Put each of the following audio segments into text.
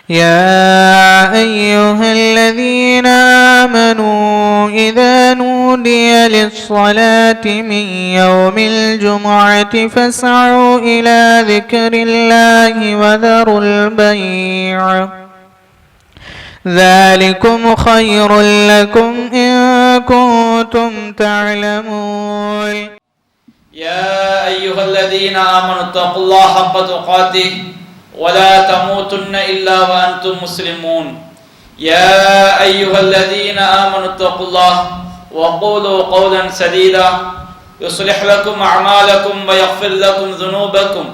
يا أيها الذين آمنوا إذا نودي للصلاة من يوم الجمعة فاسعوا إلى ذكر الله وذروا البيع ذلكم خير لكم إن كنتم تعلمون. يا أيها الذين آمنوا اتقوا الله حق تقاته ولا تموتن إلا وأنتم مسلمون. يا أيها الذين آمنوا اتقوا الله وقولوا قولا سديدا يصلح لكم أعمالكم ويغفر لكم ذنوبكم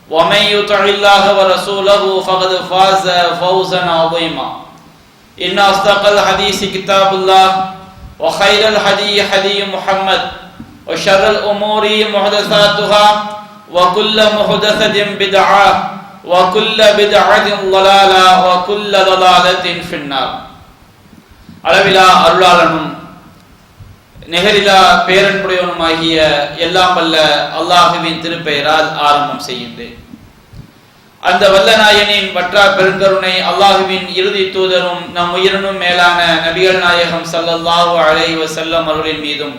ومن يطع الله ورسوله فقد فاز فوزا عظيما. إن أصدق الحديث كتاب الله وخير الهدي هدي محمد وشر الأمور محدثاتها وكل محدثة بدعة وكل بدعة ضلالة وكل ضلالة في النار. அளவிலா அருளாளனும் நிகரிலா பேரன்புடையவனுமாகிய எல்லாம் வல்ல அல்லாஹுவின் திருப்பெயரால் ஆரம்பம் செய்கின்றேன். அந்த வல்லநாயனின் வற்றா பெருங்கருணை அல்லாஹுவின் இறுதி தூதரும் நம் உயிரினும் மேலான நபிகள் நாயகம் ஸல்லல்லாஹு அலைஹி வஸல்லம் அவர்களின் மீதும்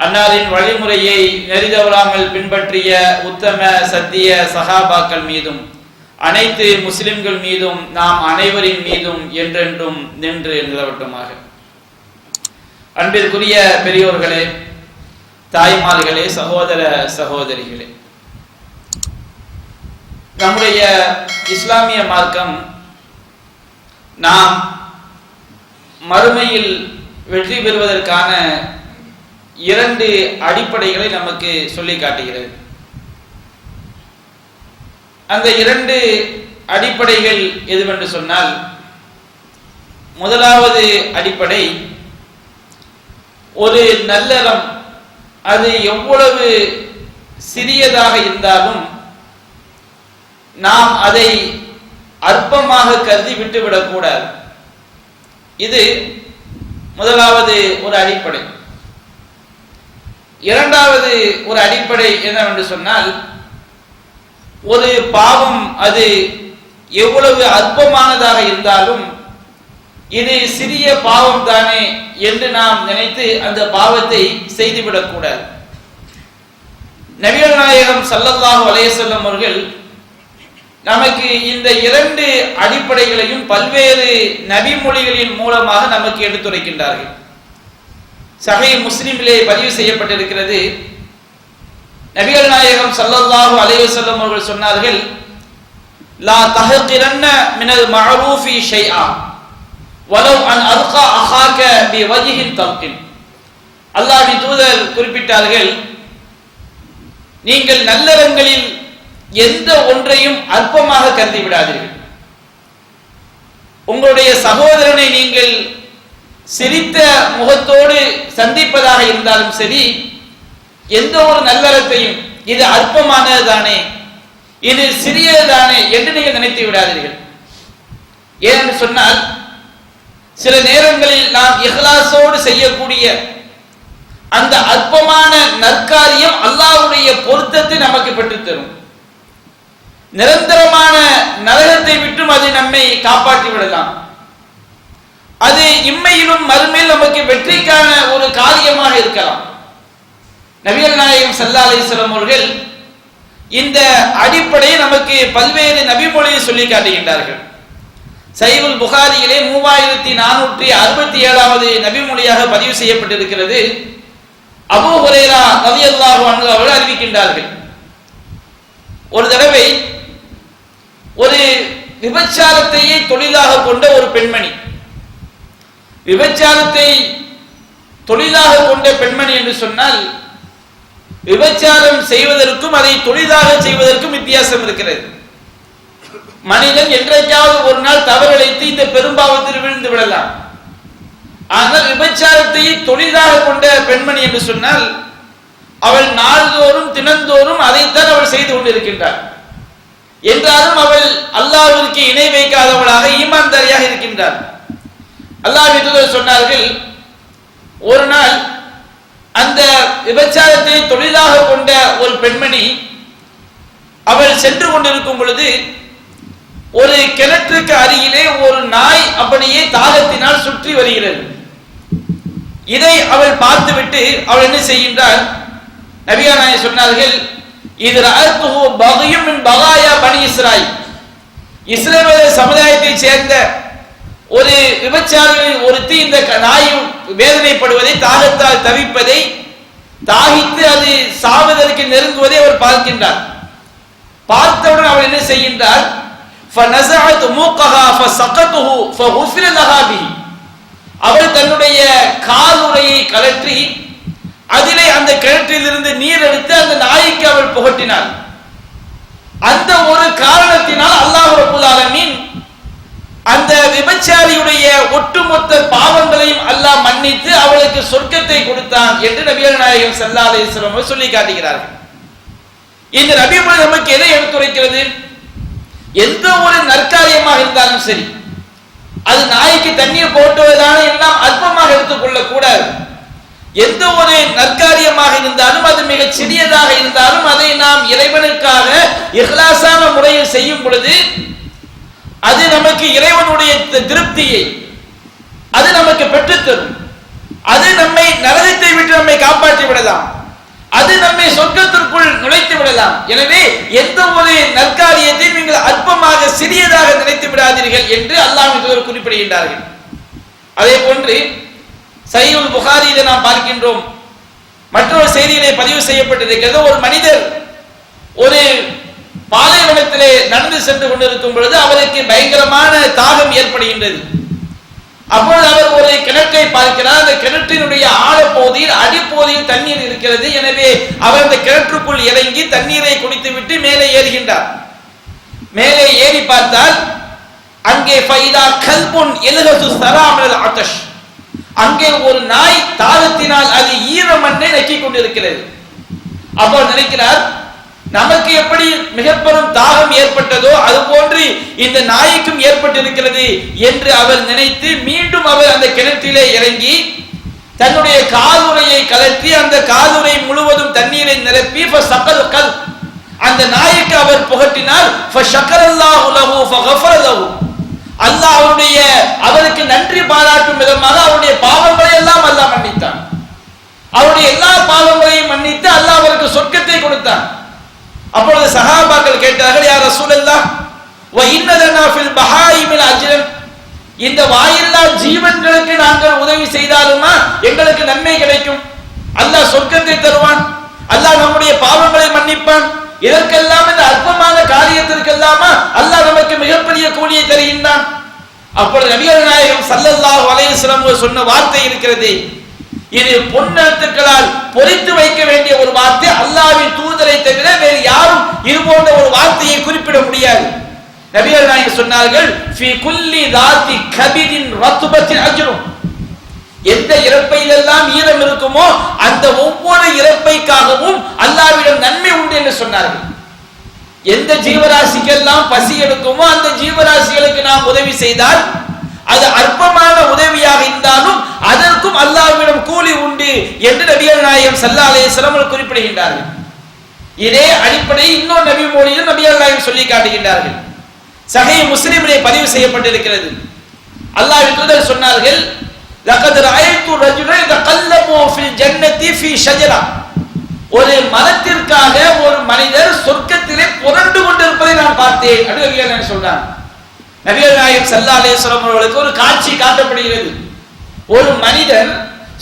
அன்னாரின் வழிமுறையை நெறிதவறாமல் பின்பற்றிய உத்தம சத்திய சஹாபாக்கள் மீதும் அனைத்து முஸ்லிம்கள் மீதும் நாம் அனைவரின் மீதும் என்றென்றும் நின்று நிலவட்டுமாக. அன்பிற்குரிய பெரியோர்களே, தாய்மார்களே, சகோதர சகோதரிகளே, நம்முடைய இஸ்லாமிய மார்க்கம் நாம் மறுமையில் வெற்றி பெறுவதற்கான இரண்டு அடிப்படைகளை நமக்கு சொல்லி காட்டுகிறது. அந்த இரண்டு அடிப்படைகள் எதுவென்று சொன்னால், முதலாவது அடிப்படை, ஒரு நல்லறம் அது எவ்வளவு சிறியதாக இருந்தாலும் நாம் அதை அற்பமாக கருதி விட்டுவிடக்கூடாது. இது முதலாவது ஒரு அடிப்படை. இரண்டாவது ஒரு அடிப்படை என்னவென்று சொன்னால், ஒரு பாவம் அது எவ்வளவு அற்பமானதாக இருந்தாலும் இது சிறிய பாவம் தானே என்று நாம் நினைத்து அந்த பாவத்தை செய்துவிடக்கூடாது. நபிகள் நாயகம் ஸல்லல்லாஹு அலைஹி வஸல்லம் அவர்கள் நமக்கு இந்த இரண்டு அடிப்படைகளையும் பல்வேறு நபிமொழிகளின் மூலமாக நமக்கு எடுத்துரைக்கின்றார்கள். சஹீஹ் முஸ்லிமிலே பதிவு செய்யப்பட்டிருக்கிறது. நபிகள் நாயகம் ஸல்லல்லாஹு அலைஹி வஸல்லம் அவர்கள் சொன்னார்கள், லா தஹ்கிரன்ன மினல் மஅரூஃபி ஷைஆ வலவ் அன் அல்கா அஹாக பி வஜ்ஹின் தல்கின். அல்லாஹ்வின் தூதர் குறிப்பிட்டார்கள், நீங்கள் நல்லறங்களில் எந்த ஒன்றையும் அற்பமாக கருதி விடாதீர்கள். உங்களுடைய சகோதரனை நீங்கள் சிரித்த முகத்தோடு சந்திப்பதாக இருந்தாலும் சரி, எந்த ஒரு நல்லறத்தையும் இது அற்பமானது தானே, இது சிறியது தானே என்று நீங்கள் நினைத்து விடாதீர்கள். ஏனென்று சொன்னால், சில நேரங்களில் நாம் இஹ்லாஸோடு செய்யக்கூடிய அந்த அற்பமான நற்காரியம் அல்லாஹ்வுடைய பொருத்தத்தை நமக்கு பெற்றுத்தரும். நிரந்தரமான நரகத்தை விட்டும் அது நம்மை காப்பாற்றி விடலாம். அது இம்மையிலும் மறுமையில் நமக்கு வெற்றிக்கான ஒரு காரியமாக இருக்கலாம். நபிகள் நாயகம் ஸல்லல்லாஹு அலைஹி வஸல்லம் அவர்கள் இந்த அடிப்படையை நமக்கு பல்வேறு நபிமொழியை சொல்லி காட்டுகின்றார்கள். சஹீஹுல் புகாரியிலே 3467வது நபிமொழியாக பதிவு செய்யப்பட்டிருக்கிறது. அபூ ஹுரைரா ரலியல்லாஹு அன்ஹு அவர்கள் அறிவிக்கின்றார்கள், ஒரு தடவை ஒரு விபச்சாரத்தையே தொழிலாக கொண்ட ஒரு பெண்மணி, விபச்சாரத்தை தொழிலாக கொண்ட பெண்மணி என்று சொன்னால், விபச்சாரம் செய்வதற்கும் அதை தொழிலாக செய்வதற்கும் வித்தியாசம் இருக்கிறது. மனிதன் என்றைக்காவது ஒரு நாள் தவறிழைத்து இந்த பெரும்பாவத்தில் விழுந்து விடலாம். ஆனால் விபச்சாரத்தை தொழிலாக கொண்ட பெண்மணி என்று சொன்னால், அவள் நாள்தோறும் தினந்தோறும் அதைத்தான் அவள் செய்து கொண்டிருக்கின்றாள். என்றாலும் அவள் அல்லாஹ்விற்கு இணை வைக்காதவளாக ஈமான்தாரியாக இருக்கின்றாள். அல்லாஹ்வின் தூதர் சொன்னார்கள், ஒரு நாள் அந்த விபச்சாரத்தை தொழிலாக கொண்ட ஒரு பெண்மணி அவள் சென்று கொண்டிருக்கும் பொழுது ஒரு கிணற்றுக்கு அருகிலே ஒரு நாய் அப்படியே தாகத்தினால் சுற்றி வருகிறது. இதை அவள் பார்த்துவிட்டு அவள் என்ன செய்கின்றாள்? நபிகள் நாயகம் சொன்னார்கள், இது ரஅத்துஹு பகியும் மின் பகாயா பனி இஸ்ராயில், இஸ்ரவேல் சமுதாயத்தை சேர்ந்த ஒரு விபச்சாரிகளின் ஒருத்தி இந்த நாயும் வேதனைப்படுவதை, தாகத்தால் தவிப்பதை, தாகித்து அது சாவதற்கு நெருங்குவதை அவர் பார்க்கின்றார். பார்த்தவுடன் அவள் என்ன செய்கின்றார்? فَنَزَعَتْ مُوقَهَا فَسَقَطُهُ فَغُفِرَ لَهَا بِهِ, அவள் தன்னுடைய காலுறையை கழற்றி அதிலே அந்த கிணற்றிலிருந்து நீர் எடுத்து அந்த நாய்க்கு அவள் புகட்டினாள். அந்த ஒரு காரணத்தினால் அல்லாஹ் ரப்பல் ஆலமீன் அந்த விபச்சாரியுடைய ஒட்டுமொத்த பாவங்களையும் அல்லாஹ் மன்னித்து அவளுக்கு சொர்க்கத்தை கொடுத்தான் என்று நபிகள் நாயகம் ஸல்லல்லாஹு அலைஹி வஸல்லம் சொல்லி காட்டுகிறார்கள். இந்த நபிமொழி நமக்கு எதை எடுத்துரைக்கிறது? எந்த ஒரு நற்காரியமாக இருந்தாலும் சரி, அது நாய்க்கு தண்ணீர் போட்டுவதான எல்லாம் அற்பமாக எடுத்துக்கொள்ள கூடாது. எந்த ஒரு நற்காரியமாக இருந்தாலும், அது மிக சிறியதாக இருந்தாலும், அதை நாம் இறைவனுக்காக இஹ்லாஸான முறையில் செய்யும் பொழுது அது நமக்கு இறைவனுடைய திருப்தியை அது நமக்கு பெற்றுத்தரும். அது நம்மை நரகத்தை விட்டு நம்மை காப்பாற்றி விடலாம், அது நம்மை சொர்க்கத்திற்குள் நுழைத்து விடலாம். எனவே எந்த ஒரு நற்காரியத்தை நீங்கள் அற்பமாக சிறியதாக நினைத்து விடாதீர்கள் என்று அல்லாஹ்வின் தூதர் குறிப்பிடுகின்றார்கள். அதே போன்று சஹீஹுல் புகாரியிலே நாம் பார்க்கின்றோம், மற்றொரு செய்தியிலே பதிவு செய்யப்பட்டிருக்கிறது. ஒரு மனிதர் ஒரு பாலைவனத்திலே நடந்து சென்று கொண்டிருக்கும் பொழுது அவருக்கு பயங்கரமான தாகம் ஏற்படுகின்றது. அப்பொழுது அவர் ஒரு கிணற்றை பார்க்கிறார். அந்த கிணற்றினுடைய ஆழப்பகுதியில் அடிப்பகுதியில் தண்ணீர் இருக்கிறது. எனவே அவர் அந்த கிணற்றுக்குள் இறங்கி தண்ணீரை குடித்துவிட்டு மேலே ஏறுகின்றார். மேலே ஏறி பார்த்தால் அங்கே ஃபைதா கல்புன் எல்ஹசு ஸராமில் அத்தஷ், அங்கே ஒரு நாய் தாகத்தினால் அது ஈர மண்ணை நக்கிக் கொண்டிருக்கிறது. அப்போ நினைக்கிறார், நமக்கு எப்படி மிக பெரும் தாகம் ஏற்பட்டதோ அது போன்று இந்த நாய்க்கும் ஏற்பட்டிருக்கிறது என்று அவர் நினைத்து மீண்டும் அவர் அந்த கிணற்றிலே இறங்கி தன்னுடைய காலுறையை கலற்றி அந்த காலுறை முழுவதும் தண்ணீரை நிரப்பி அந்த நாய்க்கு அவர் புகட்டினார். அல்லாஹ் அவருக்கு நன்றி பாராட்டும் விதமாக அவருடைய பாவங்களை எல்லாம் அல்லாஹ் மன்னித்தான். அவருடைய எல்லா பாவங்களையும் மன்னித்து அல்லாஹ் அவருக்கு சொர்க்கத்தை கொடுத்தான். அப்பொழுது சஹாபாக்கள் கேட்டார்கள், யா ரசூலல்லாஹ் வ இன்ன லனா ஃபில் பஹாயிமில் அஜ்ரன், இந்த வாயில்லா ஜீவன்களுக்கு நாங்கள் உதவி செய்தாலுமா எங்களுக்கு நன்மை கிடைக்கும், அல்லாஹ் சொர்க்கத்தை தருவான், அல்லாஹ் நம்முடைய பாவங்களை மன்னிப்பான், இதற்கெல்லாம் இந்த அற்பமான காரியத்திற்கெல்லாமா அல்லாஹ் நமக்கு மிகப்பெரிய கூலியை தருகின்றான். அப்பொழுது நபிகள் நாயகம் ஸல்லல்லாஹு அலைஹி வஸல்லம் சொன்ன வார்த்தை இருக்கிறது, இது பொன்னெழுத்துக்களால் பொறித்து வைக்க வேண்டிய ஒரு வார்த்தை. அல்லாஹ்வின் தூதரை தவிர வேறு யாரும் இது போன்ற ஒரு வார்த்தையை குறிப்பிட முடியாது. நபிகள் நாயகம் சொன்னார்கள், ஃபீ குல்லி தாத்தி கபிதின் ரத்பத்தின் அஜ்ரும், எந்த இறப்பையிலெல்லாம் ஈரம் இருக்குமோ அந்த ஒவ்வொரு இறப்பைக்காகவும் அல்லாஹ்விடம் நன்மை உண்டு என்று சொன்னார்கள். எந்த ஜீவராசிக்கெல்லாம் பசி எடுக்குமோ அந்த ஜீவராசிகளுக்கு நாம் உதவி செய்தால் அது அற்பமான உதவியாக இருந்தாலும் அதற்கும் அல்லாஹ்விடம் கூலி உண்டு என்று நபிகள் நாயகம் ஸல்லல்லாஹு அலைஹி வஸல்லம் குறிப்பிடுகின்றார்கள். இதே அடிப்படை இன்னொரு நபி மொழியில் நபிகள் நாயகம் சொல்லி காட்டுகின்றார்கள். சஹீஹ் முஸ்லிமிலே பதிவு செய்யப்பட்டிருக்கிறது. அல்லாஹ்வின் தூதர் சொன்னார்கள், லகத் ரஅய்து ரஜுலன் யதகல்லபு ஃபில் ஜன்னதி ஃபீ ஷஜரா, ஒரு மரத்திற்காக ஒரு மனிதர் சொர்க்கத்திலே புரண்டு கொண்டிருப்பதை நான் பார்த்தேன் என்று நபிகள் நாயகம் சொல்றாங்க. நபிகள் நாயகம் ஸல்லல்லாஹு அலைஹி வஸல்லம் அவர்களுக்கு ஒரு காட்சி காட்டப்படுகிறது. ஒரு மனிதர்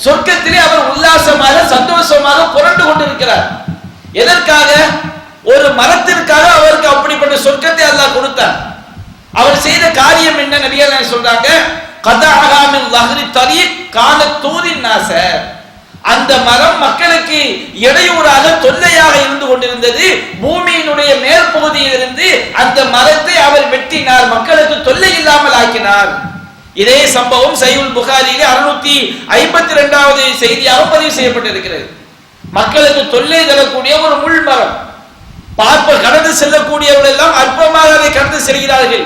சொர்க்கத்திலே அவர் உல்லாசமாக சந்தோஷமாக புரண்டு கொண்டிருக்கிறார். எதற்காக? ஒரு மரத்திற்காக அவருக்கு அப்படிப்பட்ட சொர்க்கத்தை அல்லாஹ் கொடுத்தார். அவர் செய்த காரியம் என்ன? நபிகள் நாயகம் சொல்றாங்க, கதஅஹா மின் லஹ்ரி தரீக் கானத் தூதின் நாஸ, அந்த மரம் மக்களுக்கு இடையூறாக தொல்லையாக இருந்து கொண்டிருந்தது. பூமியினுடைய மேற்பகுதியிலிருந்து அந்த மரத்தை அவர் வெட்டினார், மக்களுக்கு தொல்லை இல்லாமல் ஆக்கினார். இதே சம்பவம் சஹீஹுல் புகாரியிலே 652வது செய்தியாக பதிவு செய்யப்பட்டிருக்கிறது. மக்களுக்கு தொல்லை தரக்கூடிய ஒரு முள் மரம், கடந்து செல்லக்கூடியவர்கள் எல்லாம் அற்பமாக அதை கடந்து செல்கிறார்கள்.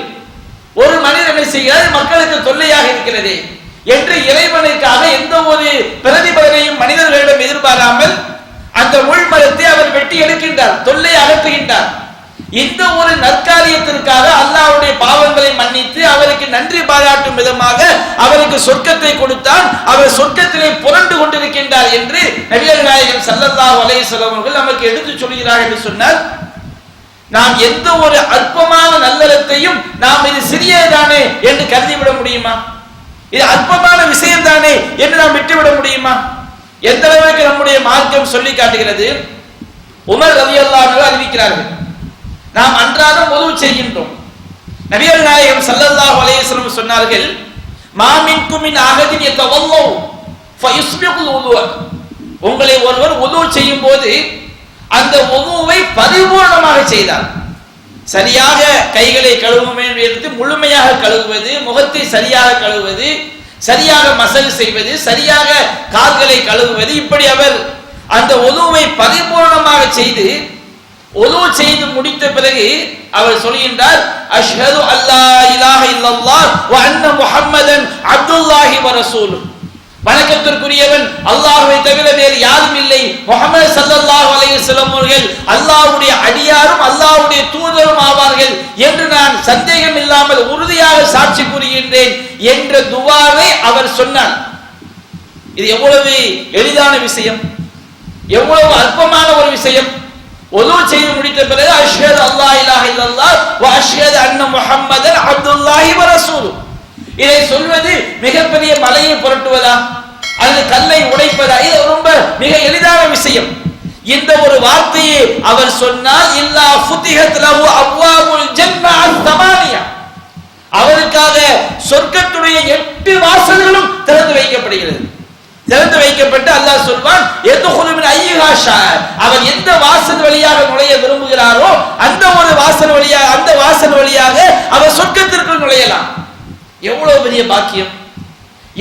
ஒரு மனிதன் என்ன செய்கிறார்? மக்களுக்கு தொல்லையாக இருக்கிறது என்று இறைவனுக்காக எந்த ஒரு பிரதிபலனையும் மனிதர்களிடம் எதிர்பாராமல் அந்த முள் மரத்தை அவர் வெட்டி எடுக்கின்றார், தொல்லை அகற்றுகின்றார். இந்த ஒரு நற்காரியத்திற்காக அல்லாஹ்வுடைய பாவங்களை மன்னித்து அவருக்கு நன்றி பாராட்டும் விதமாக அவருக்கு சொர்க்கத்தை கொடுத்தான், அவர் சொர்க்கத்திலே புரண்டு கொண்டிருக்கின்றார் என்று நபிகள் நாயகம் ஸல்லல்லாஹு அலைஹி வஸல்லம் அவர்கள் நமக்கு எடுத்து சொல்கிறார் என்று சொன்னார். நாம் எந்த ஒரு அற்பமான நல்லறத்தையும் நாம் இது சிறியதானே என்று கருதிவிட முடியுமா? இது அற்பமான விஷயம் தானே என்று நாம் விட்டுவிட முடியுமா? எந்த அளவுக்கு நம்முடைய மார்க்கம் சொல்லி காட்டுகிறது. உமர் ரலியல்லாஹு அன்ஹு அறிவிக்கிறார்கள், நாம் அன்றாடம் வுது செய்கின்றோம். நபிகள் நாயகம் ஸல்லல்லாஹு அலைஹி வஸல்லம் சொன்னார்கள், மா மின்கும் மின் அஹதின் யதவல்லு ஃபயுஸ்பிகுல் வுது. உங்களை ஒருவர் வுது செய்யும் போது அந்த வுதுவை பரிபூர்ணமாக செய்தார், சரியாக கைகளை கழுவுமே என்று முழுமையாக கழுவுவது, முகத்தை சரியாக கழுவுவது, சரியாக மசல் செய்வது, சரியாக கால்களை கழுவுவது, இப்படி அவர் அந்த வுதுவை பரிபூர்ணமாக செய்து வுது செய்து முடித்த பிறகு அவர் சொல்கின்றார், அஷ்ஹது அல்லா இலாஹ இல்லல்லாஹ் வ அன்ன முஹம்மதன் அப்துல்லாஹி வ ரசூலுஹு. வணக்கத்திற்குரியவன் அல்லாஹ்வை தவிர வேறு யாரும் இல்லை, முஹம்மது ஸல்லல்லாஹு அலைஹி வஸல்லம் அவர்கள் அல்லாஹ்வுடைய அடியாரும் அல்லாஹ்வுடைய தூதரும் ஆவார்கள் என்று நான் சந்தேகம் இல்லாமல் உறுதியாக சாட்சி கூறுகின்றேன் என்ற துஆவை அவர் சொன்னார். இது எவ்வளவு எளிதான விஷயம், எவ்வளவு அற்பமான ஒரு விஷயம். வுது செய்து முடித்த பிறகு அஷ்ஹது அல்லா இலாஹ இல்லல்லாஹ் வ அஷ்ஹது அன்ன முஹம்மதன் அப்துல்லாஹி வ ரசூலுஹு. இதை சொல்வது மிகப்பெரிய மலையை புரட்டுவதா அல்லது கல்லை உடைப்பதா? இது ரொம்ப மிக எளிதான விஷயம். இந்த ஒரு வார்த்தையை அவர் சொன்னால், இல்லா ஃபுதிஹத் லஹு அப்வாபுல் ஜன்னah அத்-தமானியா, அவருக்காக சொர்க்கத்துடைய 8 வாசல்களும் திறந்து வைக்கப்படுகிறது. திறந்து வைக்கப்பட்டு அல்லாஹ் சொல்வான், யதுகுலு மின் ஐயிஹா ஷா, அவர் எந்த வாசல் வழியாக நுழைய விரும்புகிறாரோ அந்த ஒரு வாசல் வழியாக, அந்த வாசல் வழியாக அவர் சொர்க்கத்திற்குள் நுழையலாம். எவ்வளவு பெரிய பாக்கியம்,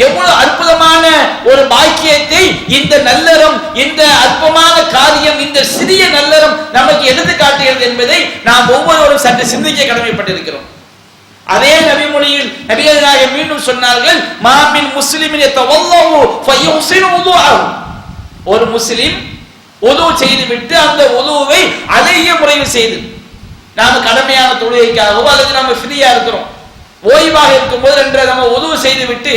எவ்வளவு அற்புதமான ஒரு பாக்கியத்தை இந்த நல்லறம், இந்த அற்பமான காரியம், இந்த சிறிய நல்லறம் நமக்கு எடுத்து காட்டுகிறது என்பதை நாம் ஒவ்வொருவரும் சற்று சிந்திக்க கடமைப்பட்டிருக்கிறோம். அதே நபிமொழியில் நபிகள் நாயகம் மீண்டும் சொன்னார்கள், மா மின் முஸ்லிமின் யதவல்லஹு ஃபயுஹ்சினு வுதுஅஹு. ஒரு முஸ்லிம் வுது செய்துவிட்டு அந்த வுதுவை அழகிய முறையில் செய்து, நாம கடமையான தொழுகைக்காகவோ அல்லது நாம ஃப்ரீயா இருக்கிறோம், ஓய்வாக இருக்கும்போது என்ற நம்ம வுது செய்துவிட்டு